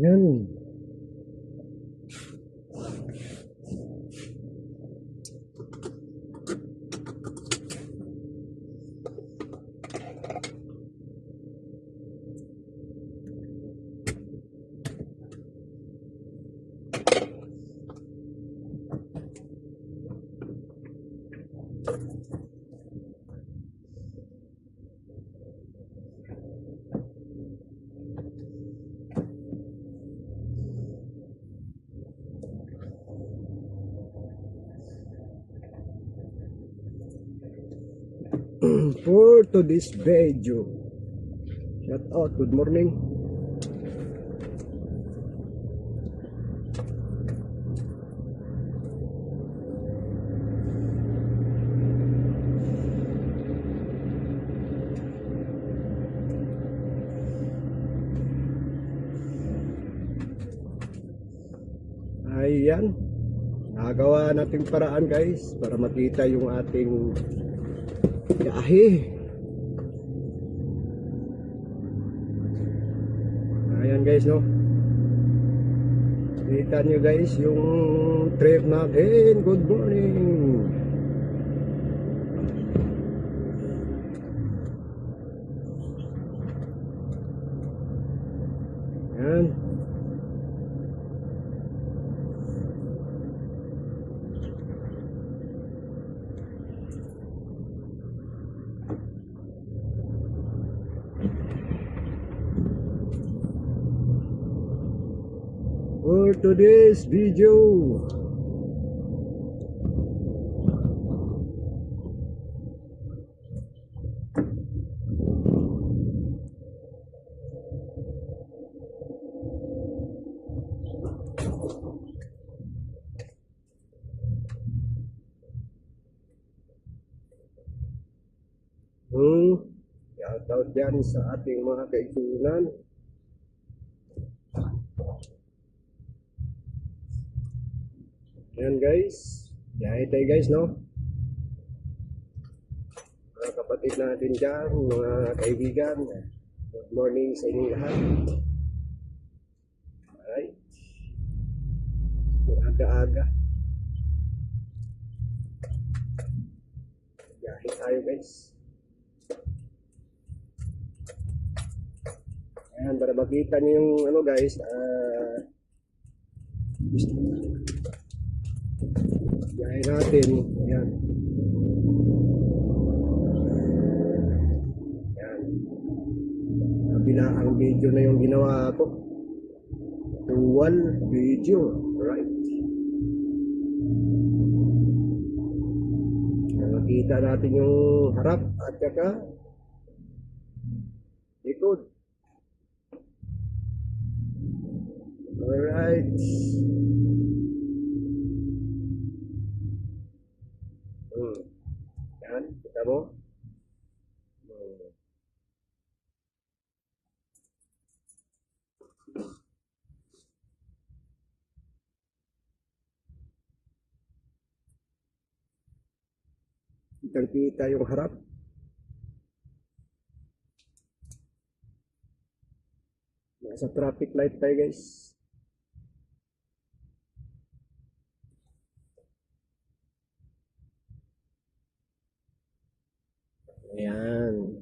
Yan. For today's video, shout out, good morning. Ayan, nagawa nating paraan guys para makita yung ating biyahe. Ayan guys, no, kita nyo guys yung trip natin. Good morning. Ayan. For today's video, shoutout dyan sa ating mga kaibigan. Ayan guys, biyahe tayo guys, no, mga kapatid natin dyan, mga kaibigan. Good morning sa inyong lahat. Alright, aga-aga biyahe tayo guys. Ayan, para makita niyo yung ano guys, biyahe natin. Ayan. Ayan. Kabila ang video na yung ginawa ko. Dual video. Right. Makita natin yung harap at saka likod. Alright. Yan, kita mo. Kitang-kita yung harap. Nasa traffic light tayo guys. Ayan.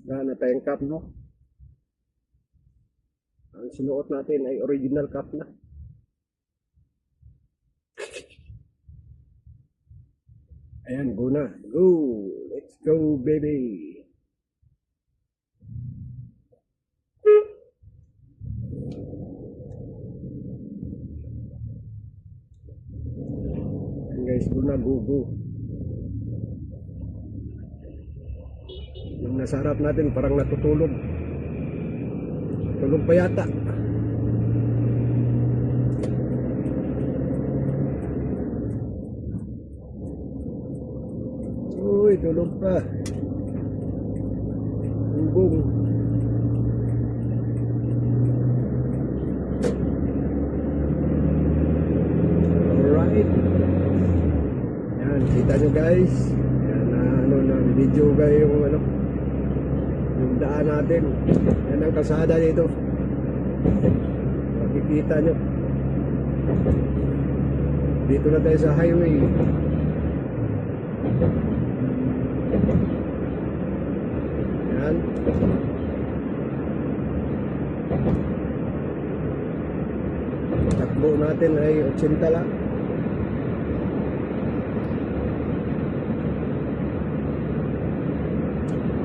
Wala na tayong cup, no? Ang sinuot natin ay original cup na. Ayan, go na. Go! Let's go, baby! Ayan guys, go na, go, go. nasa harap natin parang natutulog. Tulog pa yata. Uy, tulog pa. Bubong. Alright. Yan, kita nyo guys. Yan na video guys yung yung daan natin. Yan ang kalsada dito. Makikita nyo. Dito na tayo sa highway. Yan. Takbo natin ay 80 lang.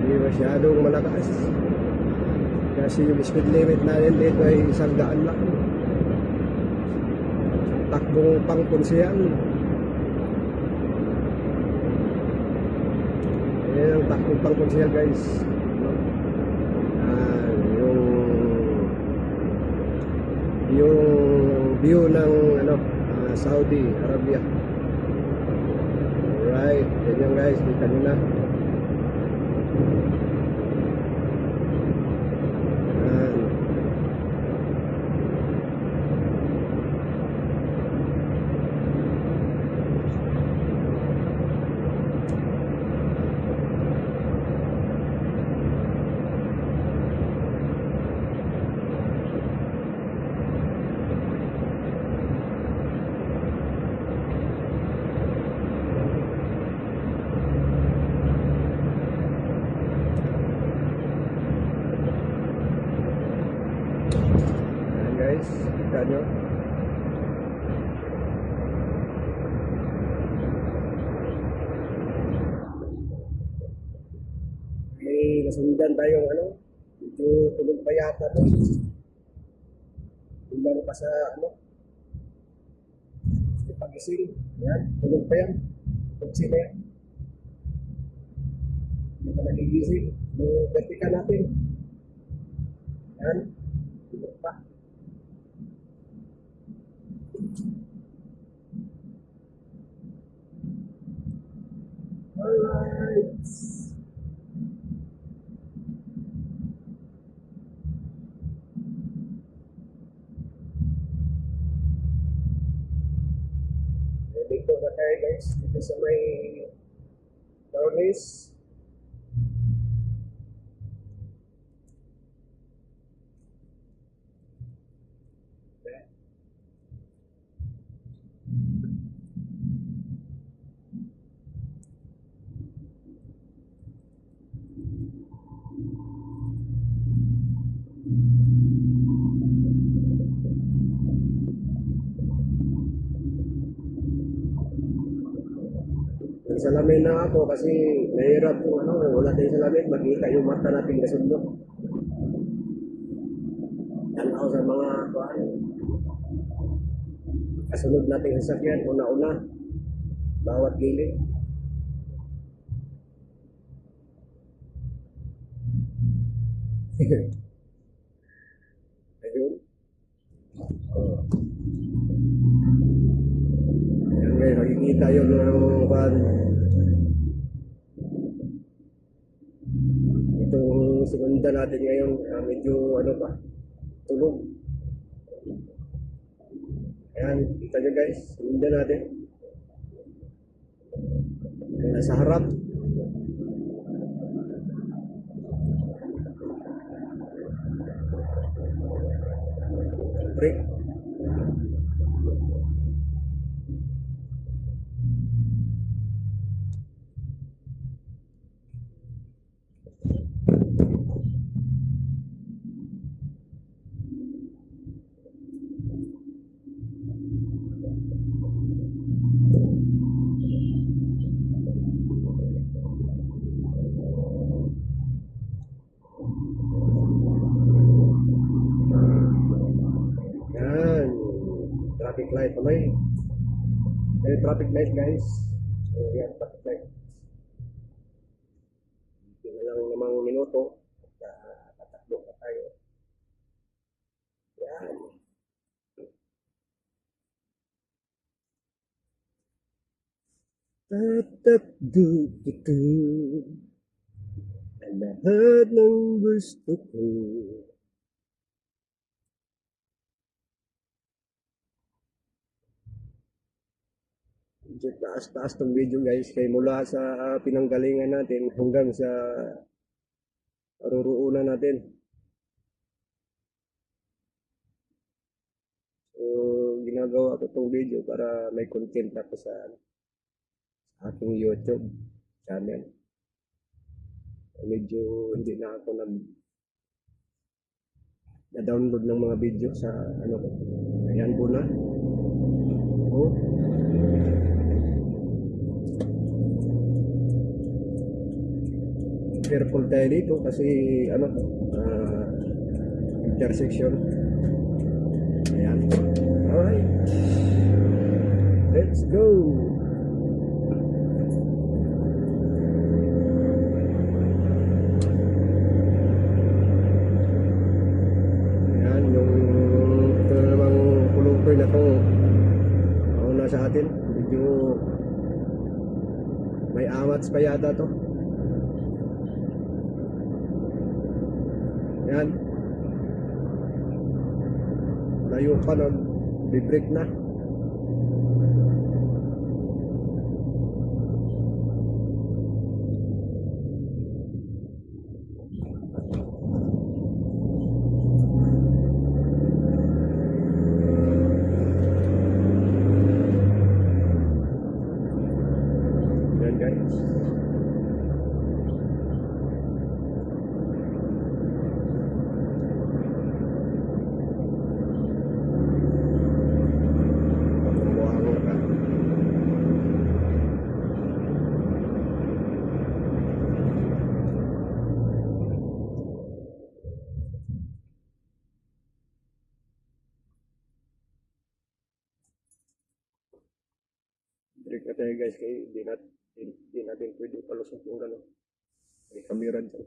Hindi masyadong malakas. Kasi yung speed limit natin dito ay 100 lang. Takbong pangkonsyal. Ayan ang takbong pangkonsyal guys. Yung view ng Saudi Arabia. Alright, ganyan guys, kita nyo na. Guys, kita nyo. May nasundan tayong medyo tulog pa yata to. Tulog pa sa pagising. Yan, tulog pa yan. Tulog pa yan. Hindi pa nagigising. Vertika natin. Yan, tulog pa. Alright. Dito na tayo guys. Dito sa may Torres. Salamin na ako kasi mahirap kung wala tayong salamin, makita yung mata natin kasunod. Yan ako sa mga kasunod natin sa sakyan, una-una, bawat gilid. Ayun. Ayan guys, makikita yun ng itong segunda natin ngayon, medyo tulog. Ayan, kita nyo guys, segunda natin. Nasa harap. Break. Traffic light tuloy. May traffic light guys. So yan, traffic light. Hindi na lang namang auto. Tatakbo pa tayo. Yan. Tatakbo ito ang lahat ng gusto ko. Medyo taas-taas tong video guys, kay mula sa pinanggalingan natin hanggang sa paruroonan natin. So, ginagawa ko tong video para may content ako sa aking YouTube channel. Medyo hindi na ako na-download ng mga video sa ano ko. Ayan ko na. Oh. Careful tayo dito kasi ano intersection. Ayan. Alright. Let's go. Ayan yung ito na namang pulukoy na to. Mauna sa atin. Medyo may amats pa yata to. Yan. Layo pa nun. Bibreak na. Yan guys. Break na tayo guys, kaya di natin pwede palusot yung gano'n. May kamera dyan.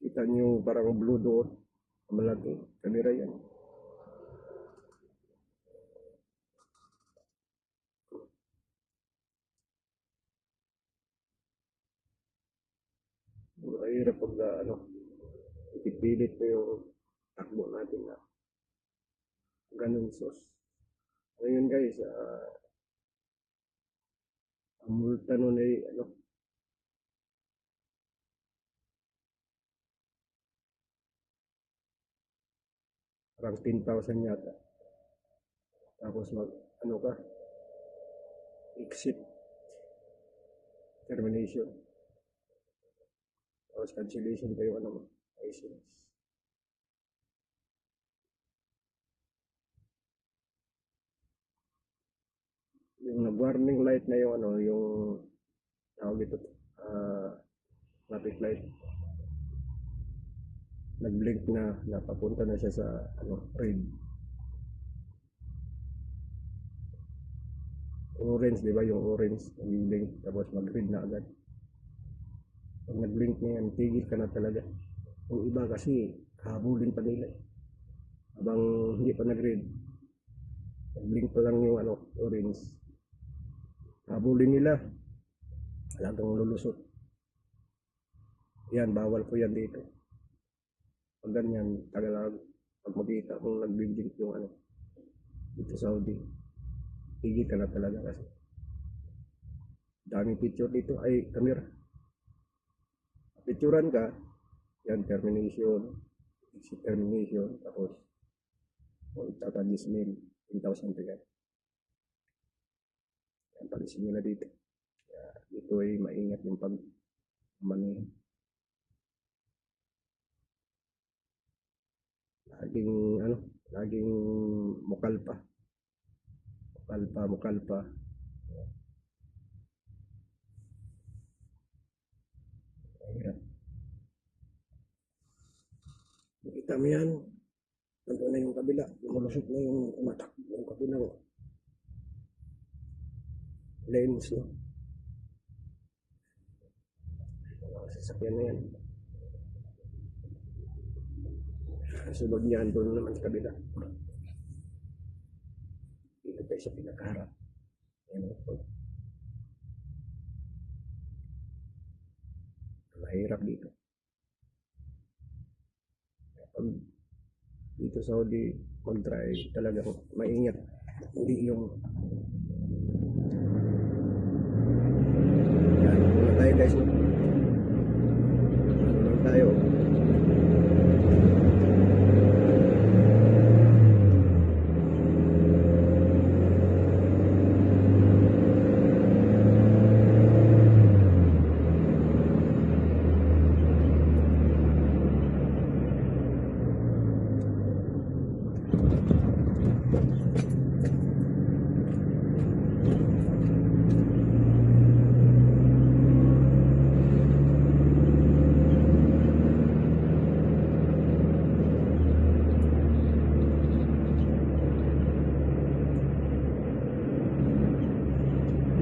Kita nyo parang blue doon. Malaki. Kamera yan. Mahirap pag ipipilit mo yung takbo natin na ganun sos. Ngayon guys, ang multa nun ay parang 10,000 yata. Tapos ka, exit, termination. Tapos cancellation kayo license. Yung nag-warning light na yung yung tawag ito, traffic light. Nag-blink na, napapunta na siya sa red. Orange, di ba yung orange, nag-blink, tapos mag-red na agad. Pag nag-blink na yan, tigil ka na talaga. Yung iba kasi, habulin pa nila. Habang hindi pa nag-red, nag-blink pa lang yung orange. Habulin nila, talagang lulusot. Yan, bawal po yan dito. Pag ganyan, tagalag, pag makita kung nag-blink yung dito sa Saudi, tigil ka na talaga kasi. Daming picture dito, ay camera. Picturean ka, yan, termination, exit termination, tapos itaka dismill, 10,000 pa yan. Yan, palisin nyo na dito. Dito ay maingat yung pag-manuhin. Laging mukalpa. Mukalpa. Ayan. Nakita mo yan. Nandun na yung kabila. Lumusot na yung umatak. Yung kabilang lanes, no? sasakyan na yan. Sunod niyan, doon naman sa kabila. Dito tayo sa pinakaharap. Ayan, mahirap dito. Pag dito sa Saudi, mag-drive talaga maingat. Hindi yung yan, muna tayo guys. Muna tayo.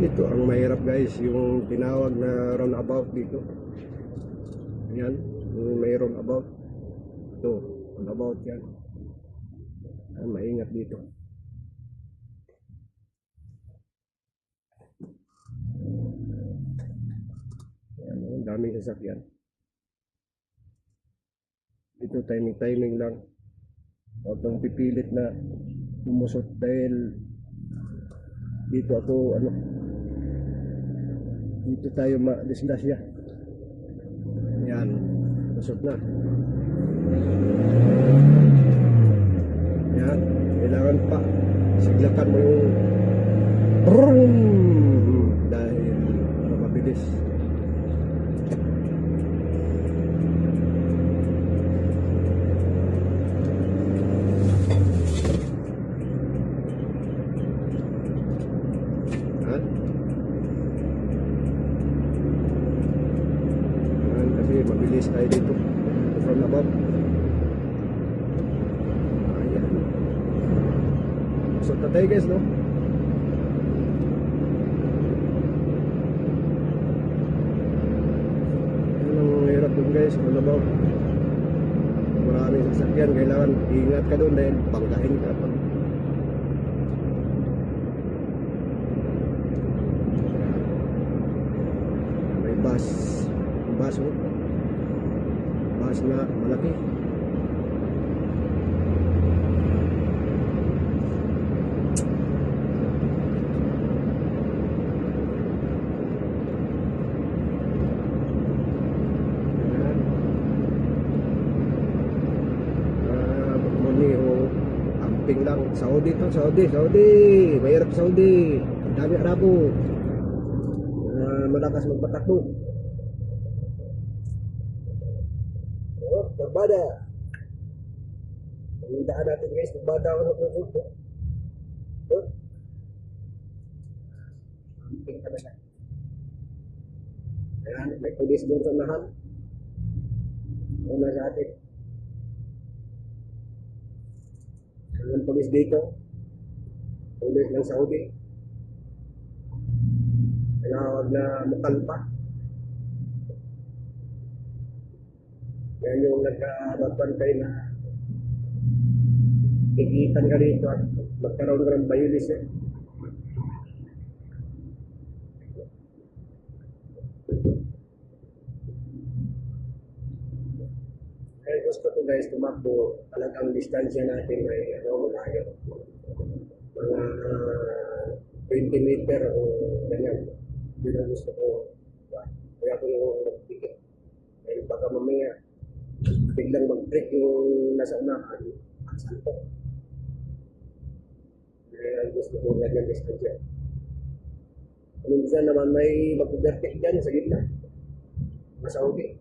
Ito ang mahirap guys, yung tinawag na roundabout dito. Ayan, yung may roundabout. Ito, roundabout yan. Maingat dito. Ayan, ang daming sasakyan. Dito timing lang. Huwag kang pipilit na umusot dahil dito ako dito tayo ma-disgrasya. Yan, usot na. Yan, kailangan pa siglakan mo yung brum dahil mabilis. Mabilis tayo dito from above. Ayan. So tatay guys, no? Yan ang hirap dun guys, from above. Maraming sasakyan, kailangan ingat ka dun dahil bangkain ka pa. May bus oh. Bus na malaki. Amping lang. Saudi to, Saudi. Mahirap Saudi. Dami Arabo. Malakas magpatakbo. Berbada. Permintaan natin guys, berbada ako sa puso. Amping talaga. Ayan, may pulis doon sa unahan. Una sa atin. Ang pulis dito. Pulis ng Saudi. Tinawag na mukalpa. Yan yung nagkabagpantay na ikitan ka rito at magkaroon ka ng bayulis eh. Kaya gusto ko guys tumakbo, talagang distansya natin ay malayo. Mga 20 meter o ganyan. Yun ang gusto ko. Kaya ako yung nagpikit. Kaya baka mamaya biglang mag-break yung nasa unahan. Saan po? Kaya gusto ko ganyan distansya. Minsan naman may mag-overtake dyan sa gitna. Masaudi.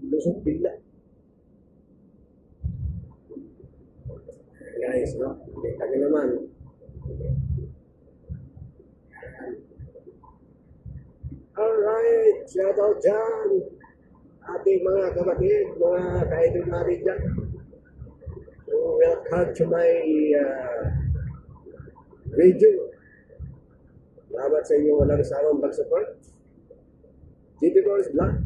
Lusot bigla. Guys, no? Kita nyo naman. Alright, shout out dyan. Ating mga kapatid, mga ka-idol natin dyan. So, welcome to my video. Salamat sa inyong walang sawang pag-support. JP Flores Vlog.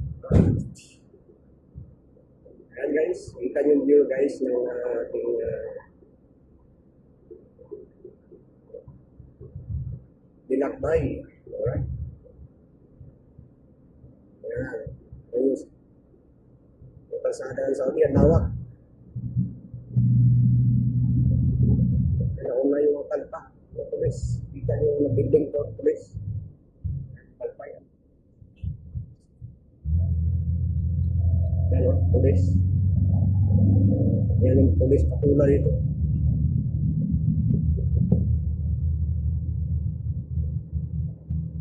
Ayan guys, kita nyo yung view guys ng ating Dilakbay. Alright. Ayan. Ayun. Yung kalsada ng Saudi, ang lawak. Nauna yung talpa. Yung pulis. Kita nyo yung building ko, pulis. Talpa yan. Yan o, pulis. Yan yung pulis patula dito.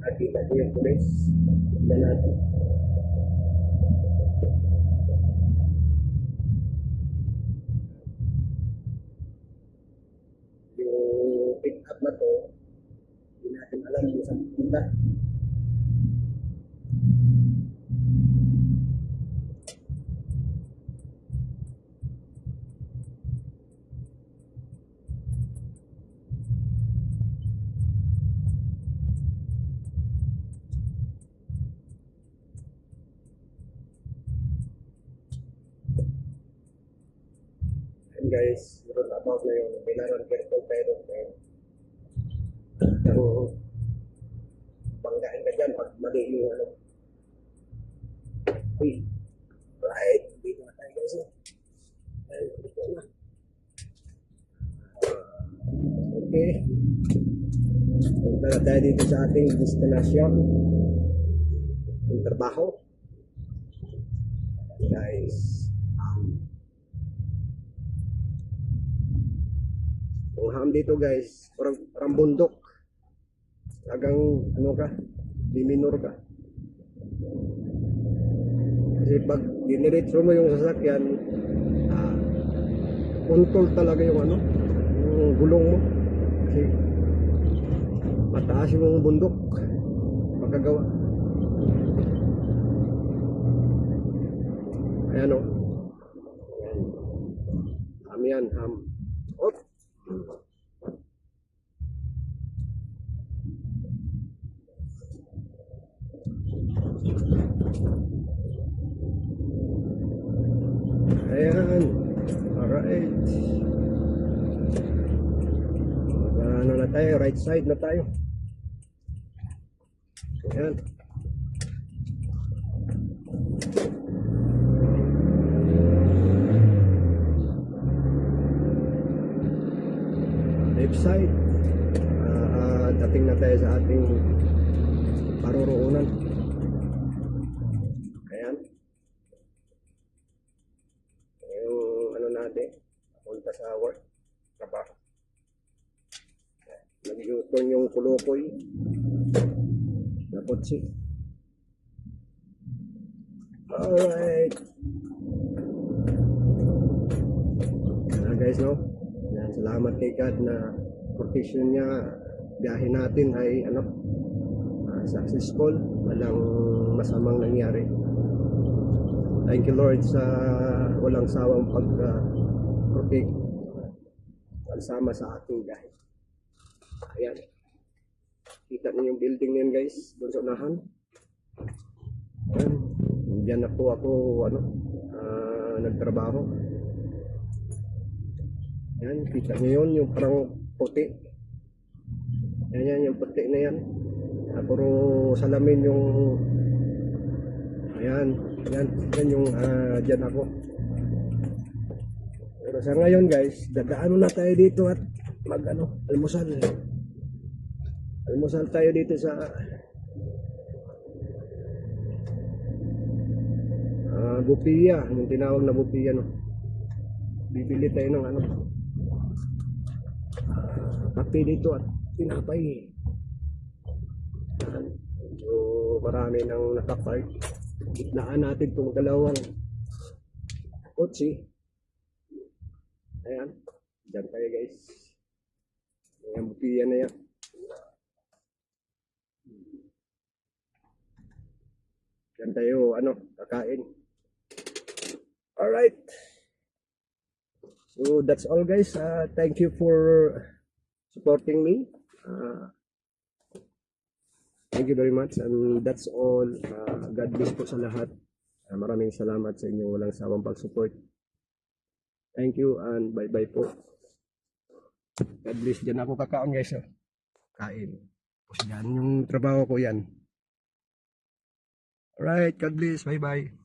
Nakita nyo yung pulis. Tignan natin. Yung pick up na to, hindi natin alam kung saan pupunta. And guys, meron about na yung kailangan careful tayo pero banggain ka dyan pag mali yung ano. Uy, right, dito na tayo guys. Ayun, dito na. Okay. Punta na tayo dito sa ating destinasyon. Yung trabaho. Guys, ang ham dito guys, parang bundok. Talagang ano ka, liminor ka. Kasi pag diniretso mo yung sasakyan, control talaga yung ano, yung gulong mo. Kasi mataas yung bundok, magagawa. Ayan o. Ham yan, ham. Op! Ayan. Alright. Ano na tayo? Right side na tayo. Ayan. Left side. Dating na tayo sa ating paroroonan. Ayan. Yung ano natin, punta sa work, trabaho. Nag-u-turn yung Kulukoy na kotse. Alright. Guys, no? Yan, salamat kay God na protection niya. Biyahe natin ay ano, successful, walang masamang nangyari. Thank you Lord sa walang sawang pag-protect kasama sa ating biyahe. Ayan, kita niyo yung building niyan guys, doon sa unahan. Ayan, diyan na po ako ano, nagtrabaho. Ayan, kita niyo yun, yung parang puti. Yan, yung puti na yan. Puro salamin yung ayan yung dyan ako. Pero sa ngayon guys, dadaan na tayo dito at almusal tayo dito sa bupiya, yung tinawag na bupiya, no? Bibili tayo ng kape dito at tinapay. So marami nang nakapark. Gitnaan natin itong dalawang kotse. Ayan, dyan tayo guys. Ayan, bukiyan na yan. Dyan tayo kakain. Alright, so that's all guys. Thank you for supporting me. Thank you very much and that's all. God bless po sa lahat. Maraming salamat sa inyong walang sawang pag-support. Thank you and bye-bye po. God bless. Diyan ako kakaon guys. Oh. Kain. Tapos yan yung trabaho ko yan. Alright, God bless. Bye-bye.